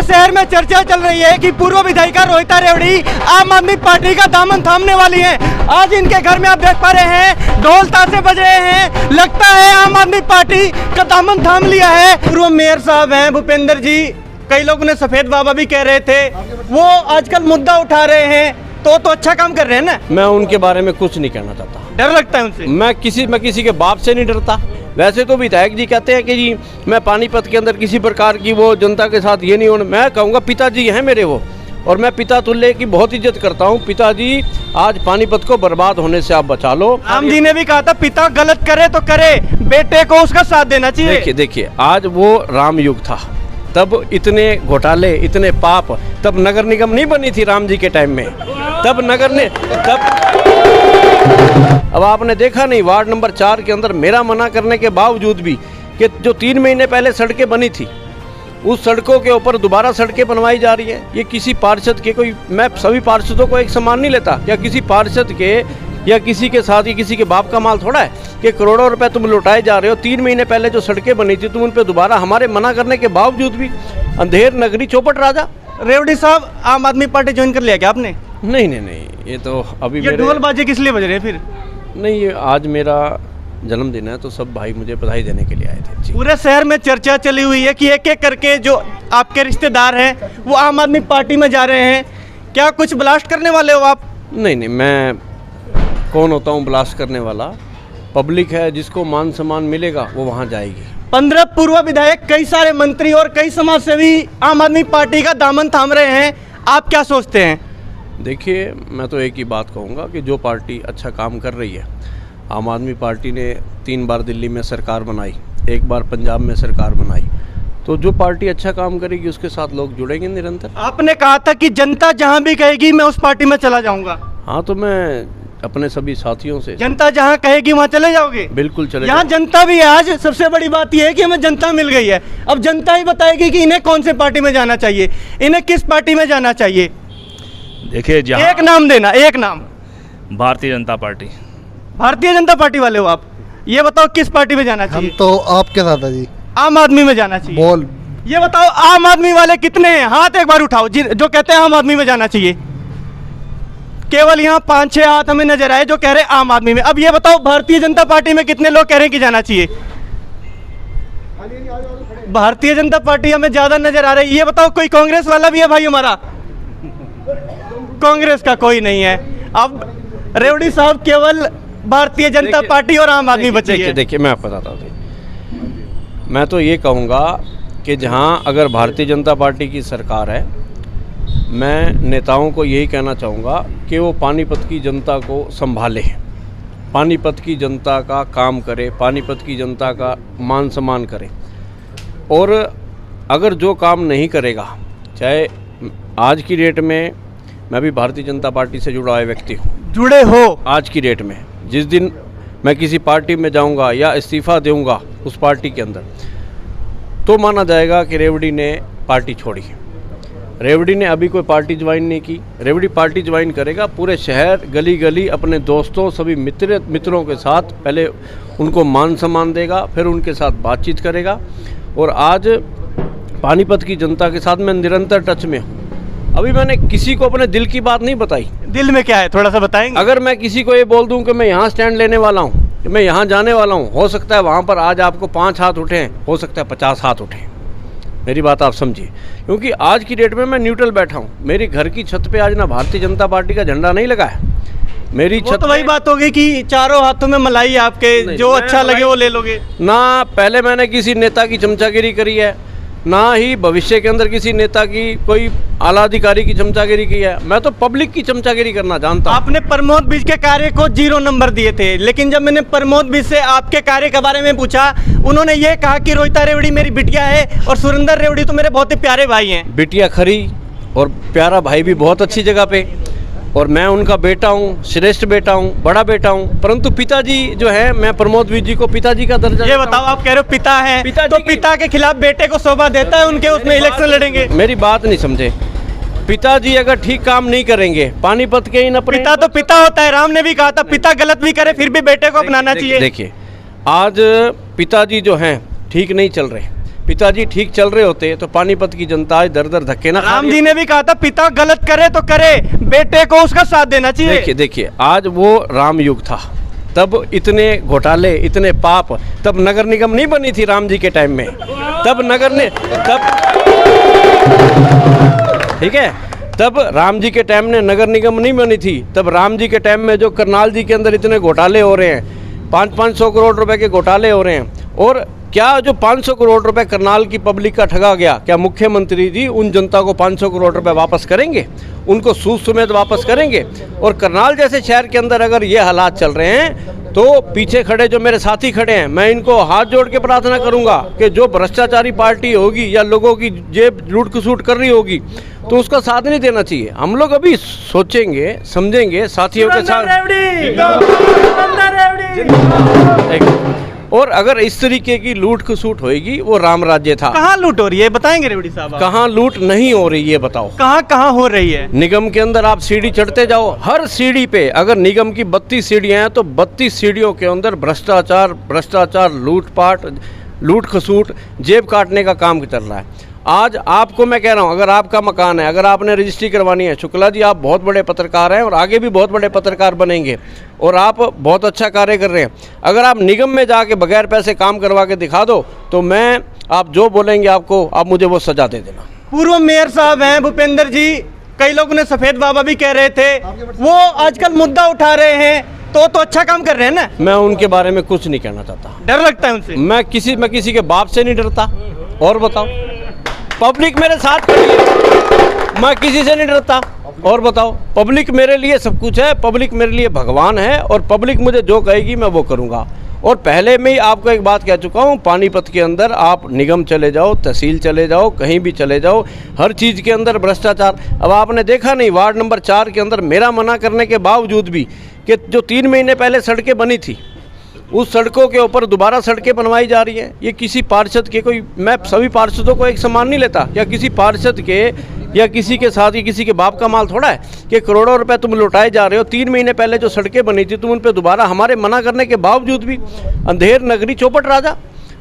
पूरे शहर में चर्चा चल रही है कि पूर्व विधायिका रोहिता रेवड़ी आम आदमी पार्टी का दामन थामने वाली हैं। आज इनके घर में आप देख पा रहे हैं ढोल ताशे बज रहे हैं, लगता है आम आदमी पार्टी का दामन थाम लिया है। पूर्व मेयर साहब हैं भूपेंद्र जी, कई लोग उन्हें सफेद बाबा भी कह रहे थे, वो आजकल मुद्दा उठा रहे हैं, तो अच्छा काम कर रहे हैं ना। मैं उनके बारे में कुछ नहीं कहना चाहता। डर लगता है उनसे? मैं किसी के बाप से नहीं डरता। वैसे तो विधायक जी कहते हैं कि जी मैं पानीपत के अंदर किसी प्रकार की वो जनता के साथ ये नहीं होना। मैं कहूँगा पिताजी हैं मेरे वो, और मैं पिता तुल्य की बहुत इज्जत करता हूँ। पिताजी आज पानीपत को बर्बाद होने से आप बचा लो। राम जी ने भी कहा था पिता गलत करे तो करे, बेटे को उसका साथ देना चाहिए। देखिए आज वो राम युग था, तब इतने घोटाले इतने पाप, तब नगर निगम नहीं बनी थी राम जी के टाइम में, अब आपने देखा नहीं वार्ड नंबर 4 के अंदर मेरा मना करने के बावजूद भी कि जो 3 महीने पहले सड़कें बनी थी उस सड़कों के ऊपर दोबारा सड़कें बनवाई जा रही है। ये किसी पार्षद के, कोई मैं सभी पार्षदों को एक समान नहीं लेता, या किसी पार्षद के या किसी के साथ ही किसी के बाप का माल थोड़ा है कि करोड़ों रुपए तुम लौटाए जा रहे हो। 3 महीने पहले जो सड़कें बनी थी तुम उन पर दोबारा हमारे मना करने के बावजूद भी अंधेर नगरी चौपट राजा। रेवड़ी साहब आम आदमी पार्टी ज्वाइन कर लिया क्या आपने? नहीं, ये तो अभी ये ढोल बाजे किस लिए बज रहे हैं फिर? नहीं, ये आज मेरा जन्मदिन है तो सब भाई मुझे बधाई देने के लिए आए थे। पूरे शहर में चर्चा चली हुई है कि एक एक करके जो आपके रिश्तेदार हैं वो आम आदमी पार्टी में जा रहे हैं, क्या कुछ ब्लास्ट करने वाले हो आप? नहीं, मैं कौन होता हूँ ब्लास्ट करने वाला? पब्लिक है, जिसको मान सम्मान मिलेगा वो वहाँ जाएगी। 15 पूर्व विधायक, कई सारे मंत्री और कई समाज सेवी आम आदमी पार्टी का दामन थाम रहे हैं, आप क्या सोचते हैं? देखिए, मैं तो एक ही बात कहूँगा कि जो पार्टी अच्छा काम कर रही है, आम आदमी पार्टी ने 3 बार दिल्ली में सरकार बनाई, 1 बार पंजाब में सरकार बनाई, तो जो पार्टी अच्छा काम करेगी उसके साथ लोग जुड़ेंगे निरंतर। आपने कहा था कि जनता जहां भी कहेगी मैं उस पार्टी में चला जाऊंगा। हाँ, तो मैं अपने सभी साथियों से, जनता जहां कहेगी वहां चले जाओगे? बिल्कुल चले। यहाँ जनता भी है। आज सबसे बड़ी बात यह है कि हमें जनता मिल गई है, अब जनता ही बताएगी कि इन्हें कौन से पार्टी में जाना चाहिए, इन्हें किस पार्टी में जाना चाहिए। देखिए, एक नाम देना, एक नाम। भारतीय जनता पार्टी। भारतीय जनता पार्टी वाले हो आप, ये बताओ किस पार्टी में जाना चाहिए? हम तो आपके साथ है जी। आम आदमी में जाना चाहिए। बोल, ये बताओ आम आदमी वाले कितने हैं? हाथ एक बार उठाओ जो कहते हैं आम आदमी में जाना चाहिए। केवल यहाँ 5-6 हाथ हमें नजर आए जो कह रहे हैं आम आदमी में। अब ये बताओ भारतीय जनता पार्टी में कितने लोग कह रहे हैं कि जाना चाहिए? भारतीय जनता पार्टी हमें ज्यादा नजर आ रही है। ये बताओ कोई कांग्रेस वाला भी है भाई हमारा? कांग्रेस का कोई नहीं है। अब रेवड़ी साहब केवल भारतीय जनता पार्टी और आम आदमी बची है। देखिए, मैं आपको बताता हूँ, मैं तो ये कहूँगा कि जहाँ अगर भारतीय जनता पार्टी की सरकार है, मैं नेताओं को यही कहना चाहूँगा कि वो पानीपत की जनता को संभाले, पानीपत की जनता का काम करे, पानीपत की जनता का मान सम्मान करे। और अगर जो काम नहीं करेगा, चाहे आज की डेट में मैं भी भारतीय जनता पार्टी से जुड़ा हुआ व्यक्ति हूँ। जुड़े हो? आज की डेट में जिस दिन मैं किसी पार्टी में जाऊँगा या इस्तीफ़ा दूँगा उस पार्टी के अंदर, तो माना जाएगा कि रेवड़ी ने पार्टी छोड़ी। रेवड़ी ने अभी कोई पार्टी ज्वाइन नहीं की। रेवड़ी पार्टी ज्वाइन करेगा, पूरे शहर गली गली अपने दोस्तों सभी मित्रों के साथ पहले उनको मान सम्मान देगा, फिर उनके साथ बातचीत करेगा। और आज पानीपत की जनता के साथ मैं निरंतर टच में हूँ। अभी मैंने किसी को अपने दिल की बात नहीं बताई। दिल में क्या है थोड़ा सा बताएंगे? अगर मैं किसी को ये बोल दूं कि मैं यहाँ स्टैंड लेने वाला हूँ, कि मैं यहाँ जाने वाला हूँ, हो सकता है वहाँ पर आज आपको 5 हाथ उठे, हो सकता है 50 हाथ उठे। मेरी बात आप समझिए, क्योंकि आज की डेट में मैं न्यूट्रल बैठा हूँ। मेरी घर की छत पे आज ना भारतीय जनता पार्टी का झंडा नहीं लगा है। मेरी छत तो वही बात होगी कि चारों हाथों में मलाई आपके, जो अच्छा लगे वो ले लोगे ना। पहले मैंने किसी नेता की चमचागिरी करी है, ना ही भविष्य के अंदर किसी नेता की कोई आला अधिकारी की चमचागिरी की है। मैं तो पब्लिक की चमचागिरी करना जानता हूं। आपने प्रमोद बीज के कार्य को 0 नंबर दिए थे, लेकिन जब मैंने प्रमोद बीज से आपके कार्य के बारे में पूछा, उन्होंने ये कहा कि रोहिता रेवड़ी मेरी बिटिया है और सुरेंद्र रेवड़ी तो मेरे बहुत ही प्यारे भाई हैं। बिटिया खरी और प्यारा भाई भी बहुत अच्छी जगह पे, और मैं उनका बेटा हूँ, श्रेष्ठ बेटा हूँ, बड़ा बेटा हूँ। परंतु पिताजी जो है, मैं प्रमोद बीज जी को पिताजी का दर्जा। ये बताओ, आप कह रहे हो पिता है, तो पिता के खिलाफ बेटे को शोभा देता है उनके, उसमें इलेक्शन लड़ेंगे? मेरी बात नहीं समझे। पिताजी अगर ठीक काम नहीं करेंगे, पानीपत के इन अपने, पिता तो पिता होता है। राम ने भी कहा था पिता गलत भी करे फिर भी बेटे को अपनाना चाहिए। देखिए, आज पिताजी जो हैं ठीक नहीं चल रहे। पिताजी ठीक चल रहे होते तो पानीपत की जनता आज दर दर धक्के ना खा राम रही। जी ने भी कहा था पिता गलत करे तो करे, बेटे को उसका साथ देना चाहिए। देखिए देखिए, आज वो राम युग था, तब इतने घोटाले, इतने पाप, तब नगर निगम नहीं बनी थी राम जी के टाइम में, तब ठीक है, तब राम जी के टाइम में नगर निगम नहीं बनी थी, तब राम जी के टाइम में जो करनाल जी के अंदर इतने घोटाले हो रहे हैं, 500 करोड़ रुपए के घोटाले हो रहे हैं। और क्या जो 500 करोड़ रुपए करनाल की पब्लिक का ठगा गया, क्या मुख्यमंत्री जी उन जनता को 500 करोड़ रुपए वापस करेंगे? उनको सूद समेत वापस करेंगे? और करनाल जैसे शहर के अंदर अगर ये हालात चल रहे हैं तो पीछे खड़े जो मेरे साथी खड़े हैं, मैं इनको हाथ जोड़ के प्रार्थना करूंगा कि जो भ्रष्टाचारी पार्टी होगी या लोगों की जेब लूट खसूट कर रही होगी तो उसका साथ नहीं देना चाहिए। हम लोग अभी सोचेंगे, समझेंगे साथियों के साथ, और अगर इस तरीके की लूट खसूट होएगी, वो राम राज्य था। कहाँ लूट हो रही है बताएंगे रेवड़ी साहब? कहाँ लूट नहीं हो रही है बताओ? कहाँ कहाँ हो रही है? निगम के अंदर आप सीढ़ी चढ़ते जाओ, हर सीढ़ी पे अगर निगम की 32 सीढ़ियां हैं तो 32 सीढ़ियों के अंदर भ्रष्टाचार, लूटपाट, लूट खसूट, जेब काटने का काम चल रहा है। आज आपको मैं कह रहा हूं, अगर आपका मकान है, अगर आपने रजिस्ट्री करवानी है, शुक्ला जी आप बहुत बड़े पत्रकार हैं और आगे भी बहुत बड़े पत्रकार बनेंगे और आप बहुत अच्छा कार्य कर रहे हैं। अगर आप निगम में जाके बगैर पैसे काम करवा के दिखा दो तो मैं, आप जो बोलेंगे आपको, आप मुझे वो सजा दे देना। पूर्व मेयर साहब हैं भूपेंद्र जी, कई लोग उन्हें सफेद बाबा भी कह रहे थे, वो आजकल मुद्दा उठा रहे हैं, तो अच्छा काम कर रहे हैं ना? मैं उनके बारे में कुछ नहीं कहना चाहता। डर लगता है उनसे? मैं किसी के बाप से नहीं डरता। और बताओ, पब्लिक मेरे साथ खड़ी है, मैं किसी से नहीं डरता। और बताओ, पब्लिक मेरे लिए सब कुछ है, पब्लिक मेरे लिए भगवान है और पब्लिक मुझे जो कहेगी मैं वो करूँगा। और पहले में ही आपको एक बात कह चुका हूँ, पानीपत के अंदर आप निगम चले जाओ, तहसील चले जाओ, कहीं भी चले जाओ, हर चीज़ के अंदर भ्रष्टाचार। अब आपने देखा नहीं, वार्ड नंबर 4 के अंदर मेरा मना करने के बावजूद भी कि जो 3 महीने पहले सड़कें बनी थी, उस सड़कों के ऊपर दोबारा सड़कें बनवाई जा रही हैं। ये किसी पार्षद के, कोई, मैं सभी पार्षदों को एक समान नहीं लेता, या किसी पार्षद के या किसी के साथ ही किसी के बाप का माल थोड़ा है कि करोड़ों रुपए तुम लौटाए जा रहे हो। 3 महीने पहले जो सड़कें बनी थी तुम उन पर दोबारा हमारे मना करने के बावजूद भी, अंधेर नगरी चौपट राजा,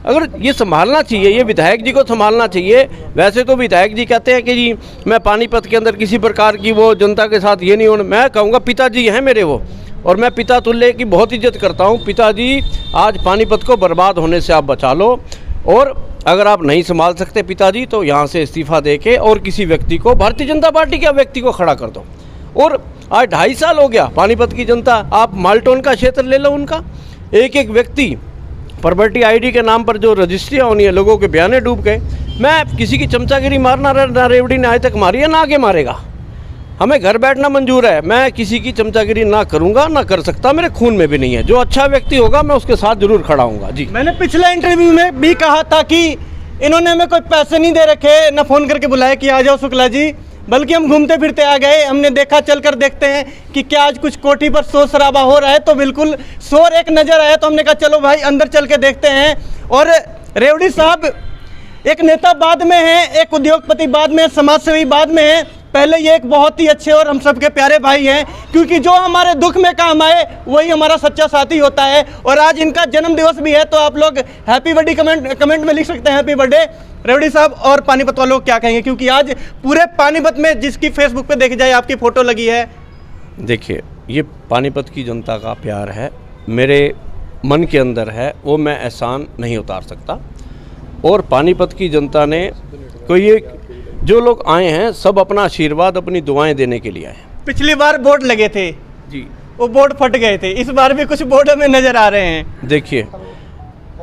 अगर ये संभालना चाहिए, ये विधायक जी को संभालना चाहिए। वैसे तो विधायक जी कहते हैं कि जी मैं पानीपत के अंदर किसी प्रकार की वो जनता के साथ ये नहीं होना, मैं कहूँगा पिताजी हैं मेरे वो, और मैं पिता तुल्य की बहुत इज्जत करता हूँ। पिताजी आज पानीपत को बर्बाद होने से आप बचा लो, और अगर आप नहीं संभाल सकते पिताजी तो यहाँ से इस्तीफा देके और किसी व्यक्ति को, भारतीय जनता पार्टी के व्यक्ति को खड़ा कर दो। और आज 2.5 साल हो गया पानीपत की जनता, आप माल्टोन का क्षेत्र ले लो, उनका एक एक व्यक्ति प्रॉपर्टी आईडी के नाम पर जो रजिस्ट्रियाँ होनी है, लोगों के बयाने डूब गए। मैं किसी की चमचागिरी मारना, ना रेवड़ी ने आज तक मारी है ना आगे मारेगा। हमें घर बैठना मंजूर है, मैं किसी की चमचागिरी ना करूंगा, ना कर सकता, मेरे खून में भी नहीं है। जो अच्छा व्यक्ति होगा मैं उसके साथ जरूर खड़ा हूँगा। जी, मैंने पिछले इंटरव्यू में भी कहा था कि इन्होंने हमें कोई पैसे नहीं दे रखे, ना फोन करके बुलाया कि आ जाओ शुक्ला जी, बल्कि हम घूमते फिरते आ गए। हमने देखा, चलकर देखते हैं कि क्या आज कुछ कोठी पर शोर शराबा हो रहा है, तो बिल्कुल शोर एक नज़र आया, तो हमने कहा चलो भाई अंदर चल के देखते हैं। और रेवड़ी साहब एक नेता बाद में है, एक उद्योगपति बाद में, समाजसेवी बाद में है, पहले ये एक बहुत ही अच्छे और हम सबके प्यारे भाई हैं, क्योंकि जो हमारे दुख में काम आए वही हमारा सच्चा साथी होता है। और आज इनका जन्मदिवस भी है, तो आप लोग हैप्पी बर्थडे कमेंट में लिख सकते हैं, हैप्पी बर्थडे रेवड़ी साहब। और पानीपत वालों को क्या कहेंगे, क्योंकि आज पूरे पानीपत में जिसकी फेसबुक पे देखी जाए आपकी फ़ोटो लगी है। देखिए, ये पानीपत की जनता का प्यार है, मेरे मन के अंदर है, वो मैं एहसान नहीं उतार सकता। और पानीपत की जनता ने, कोई एक जो लोग आए हैं सब अपना आशीर्वाद, अपनी दुआएं देने के लिए आए हैं। पिछली बार बोर्ड लगे थे जी, वो बोर्ड फट गए थे, इस बार भी कुछ बोर्ड हमें नज़र आ रहे हैं। देखिए,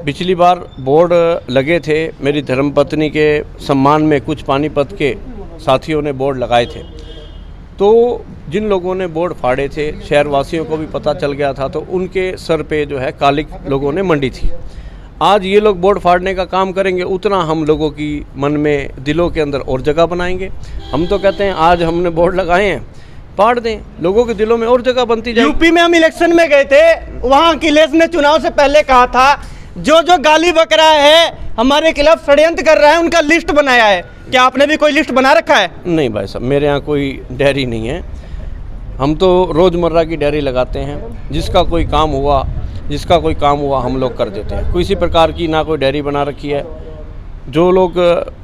पिछली बार बोर्ड लगे थे, मेरी धर्मपत्नी के सम्मान में कुछ पानीपत के साथियों ने बोर्ड लगाए थे, तो जिन लोगों ने बोर्ड फाड़े थे शहरवासियों को भी पता चल गया था, तो उनके सर पे जो है कालिक लोगों ने मंडी थी। आज ये लोग बोर्ड फाड़ने का काम करेंगे, उतना हम लोगों की मन में, दिलों के अंदर और जगह बनाएंगे। हम तो कहते हैं आज हमने बोर्ड लगाए हैं, फाड़ दें, लोगों के दिलों में और जगह बनती जाए। यूपी में हम इलेक्शन में गए थे, वहाँ अखिलेश ने चुनाव से पहले कहा था जो जो गाली बक रहा है, हमारे खिलाफ षड्यंत्र कर रहा है, उनका लिस्ट बनाया है। क्या आपने भी कोई लिस्ट बना रखा है? नहीं भाई साहब, मेरे यहाँ कोई डायरी नहीं है, हम तो रोज़मर्रा की डायरी लगाते हैं, जिसका कोई काम हुआ हम लोग कर देते हैं। किसी प्रकार की ना कोई डायरी बना रखी है, जो लोग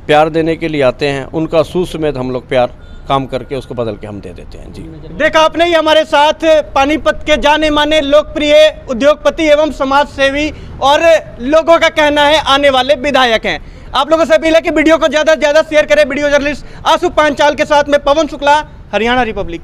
प्यार देने के लिए आते हैं उनका सूद समेत हम लोग प्यार काम करके उसको बदल के हम दे देते हैं जी। देखा आपने ही हमारे साथ पानीपत के जाने माने लोकप्रिय उद्योगपति एवं समाज सेवी और लोगों का कहना है आने वाले विधायक हैं। आप लोगों से अपील है कि वीडियो को ज़्यादा से ज़्यादा शेयर करें। वीडियो जर्नलिस्ट आशु पांचाल के साथ में पवन शुक्ला, हरियाणा रिपब्लिक।